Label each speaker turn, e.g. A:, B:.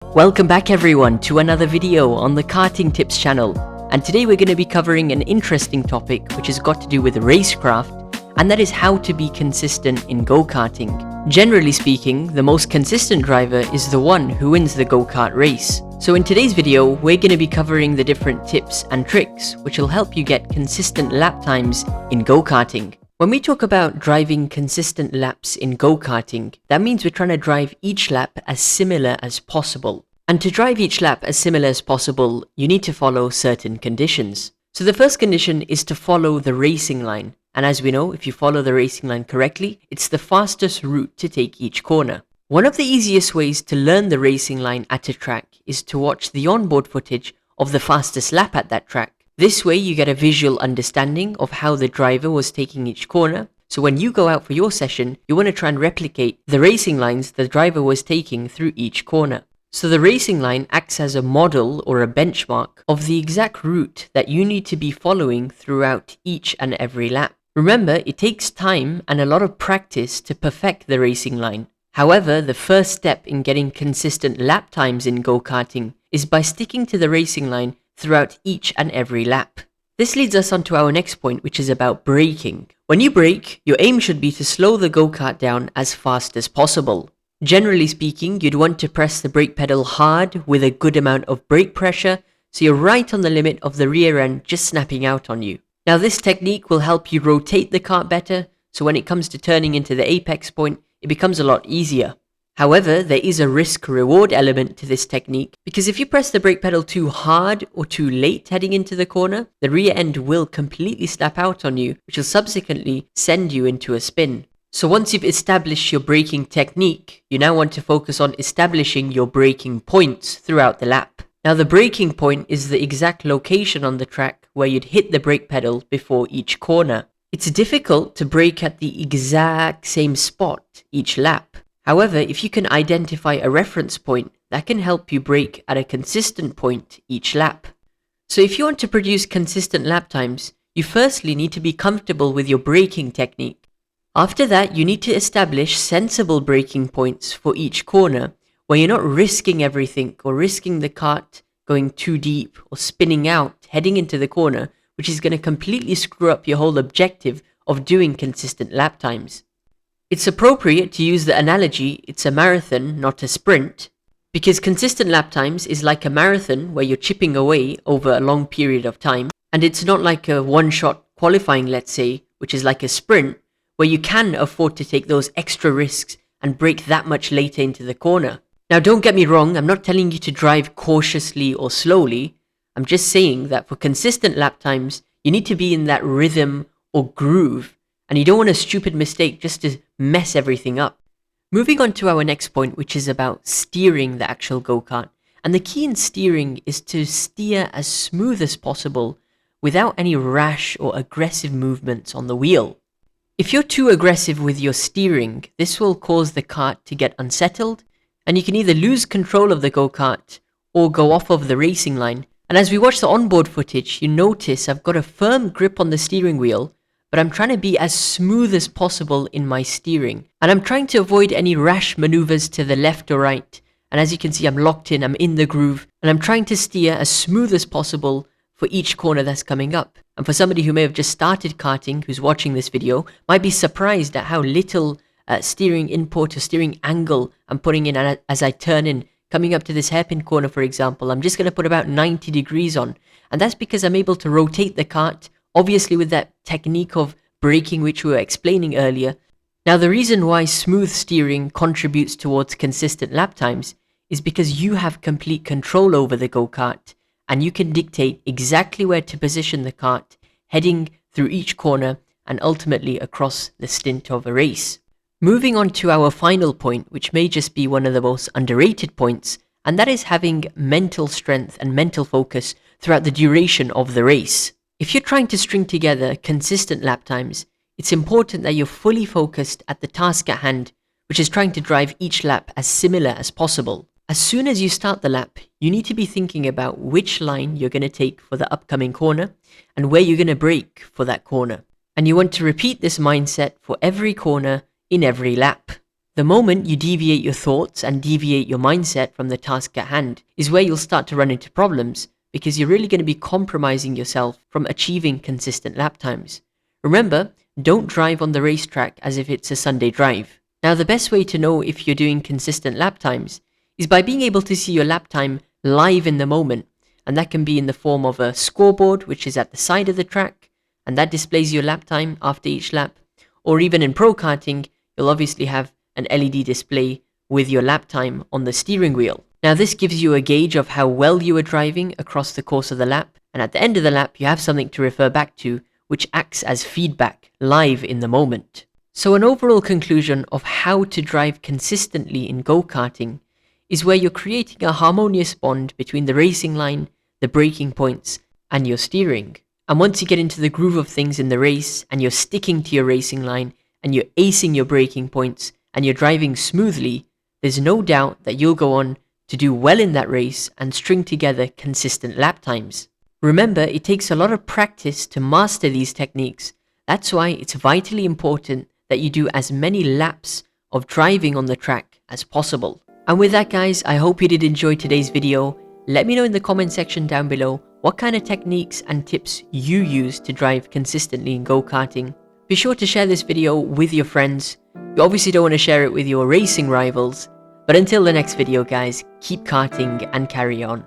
A: Welcome back everyone to another video on the Karting Tips channel, and today we're going to be covering an interesting topic which has got to do with racecraft, and that is how to be consistent in go-karting. Generally speaking, the most consistent driver is the one who wins the go-kart race. So in today's video, we're going to be covering the different tips and tricks which will help you get consistent lap times in go-karting. When we talk about driving consistent laps in go-karting, that means we're trying to drive each lap as similar as possible. And to drive each lap as similar as possible, you need to follow certain conditions. So the first condition is to follow the racing line. And as we know, if you follow the racing line correctly, it's the fastest route to take each corner. One of the easiest ways to learn the racing line at a track is to watch the onboard footage of the fastest lap at that track. This way you get a visual understanding of how the driver was taking each corner. So when you go out for your session, you want to try and replicate the racing lines the driver was taking through each corner. So the racing line acts as a model or a benchmark of the exact route that you need to be following throughout each and every lap. Remember, it takes time and a lot of practice to perfect the racing line. However, the first step in getting consistent lap times in go-karting is by sticking to the racing line throughout each and every lap. This leads us on to our next point, which is about braking. When you brake, your aim should be to slow the go-kart down as fast as possible. Generally speaking, you'd want to press the brake pedal hard with a good amount of brake pressure, so you're right on the limit of the rear end just snapping out on you. Now this technique will help you rotate the kart better, so when it comes to turning into the apex point, it becomes a lot easier. However, there is a risk-reward element to this technique, because if you press the brake pedal too hard or too late heading into the corner, the rear end will completely snap out on you, which will subsequently send you into a spin. So once you've established your braking technique, you now want to focus on establishing your braking points throughout the lap. Now the braking point is the exact location on the track where you'd hit the brake pedal before each corner. It's difficult to brake at the exact same spot each lap. However, if you can identify a reference point, that can help you brake at a consistent point each lap. So if you want to produce consistent lap times, you firstly need to be comfortable with your braking technique. After that, you need to establish sensible braking points for each corner, where you're not risking everything or risking the kart going too deep or spinning out heading into the corner, which is going to completely screw up your whole objective of doing consistent lap times. It's appropriate to use the analogy it's a marathon, not a sprint, because consistent lap times is like a marathon where you're chipping away over a long period of time, and it's not like a one-shot qualifying, let's say, which is like a sprint, where you can afford to take those extra risks and brake that much later into the corner. Now don't get me wrong, I'm not telling you to drive cautiously or slowly. I'm just saying that for consistent lap times, you need to be in that rhythm or groove, and you don't want a stupid mistake just to mess everything up. Moving on to our next point, which is about steering the actual go-kart. And the key in steering is to steer as smooth as possible without any rash or aggressive movements on the wheel. If you're too aggressive with your steering, this will cause the kart to get unsettled, and you can either lose control of the go-kart or go off of the racing line. And as we watch the onboard footage, you notice I've got a firm grip on the steering wheel, but I'm trying to be as smooth as possible in my steering. And I'm trying to avoid any rash maneuvers to the left or right. And as you can see, I'm locked in, I'm in the groove, and I'm trying to steer as smooth as possible for each corner that's coming up. And for somebody who may have just started karting, who's watching this video, might be surprised at how little steering input or steering angle I'm putting in as I turn in. Coming up to this hairpin corner, for example, I'm just going to put about 90 degrees on. And that's because I'm able to rotate the kart, obviously with that technique of braking which we were explaining earlier. Now the reason why smooth steering contributes towards consistent lap times is because you have complete control over the go-kart, and you can dictate exactly where to position the kart, heading through each corner and ultimately across the stint of a race. Moving on to our final point, which may just be one of the most underrated points, and that is having mental strength and mental focus throughout the duration of the race. If you're trying to string together consistent lap times, it's important that you're fully focused at the task at hand, which is trying to drive each lap as similar as possible. As soon as you start the lap, you need to be thinking about which line you're going to take for the upcoming corner and where you're going to brake for that corner. And you want to repeat this mindset for every corner in every lap. The moment you deviate your thoughts and deviate your mindset from the task at hand is where you'll start to run into problems, because you're really going to be compromising yourself from achieving consistent lap times. Remember, don't drive on the racetrack as if it's a Sunday drive. Now, the best way to know if you're doing consistent lap times is by being able to see your lap time live in the moment, and that can be in the form of a scoreboard which is at the side of the track, and that displays your lap time after each lap, or even in pro karting, you'll obviously have an LED display with your lap time on the steering wheel. Now, this gives you a gauge of how well you are driving across the course of the lap, and at the end of the lap you have something to refer back to, which acts as feedback live in the moment. So an overall conclusion of how to drive consistently in go-karting is where you're creating a harmonious bond between the racing line, the braking points, and your steering. And once you get into the groove of things in the race, and you're sticking to your racing line, and you're acing your braking points, and you're driving smoothly, there's no doubt that you'll go on to do well in that race and string together consistent lap times. Remember, it takes a lot of practice to master these techniques. That's why it's vitally important that you do as many laps of driving on the track as possible. And with that, guys, I hope you did enjoy today's video. Let me know in the comment section down below what kind of techniques and tips you use to drive consistently in go-karting. Be sure to share this video with your friends. You obviously don't want to share it with your racing rivals. But until the next video, guys, keep karting and carry on.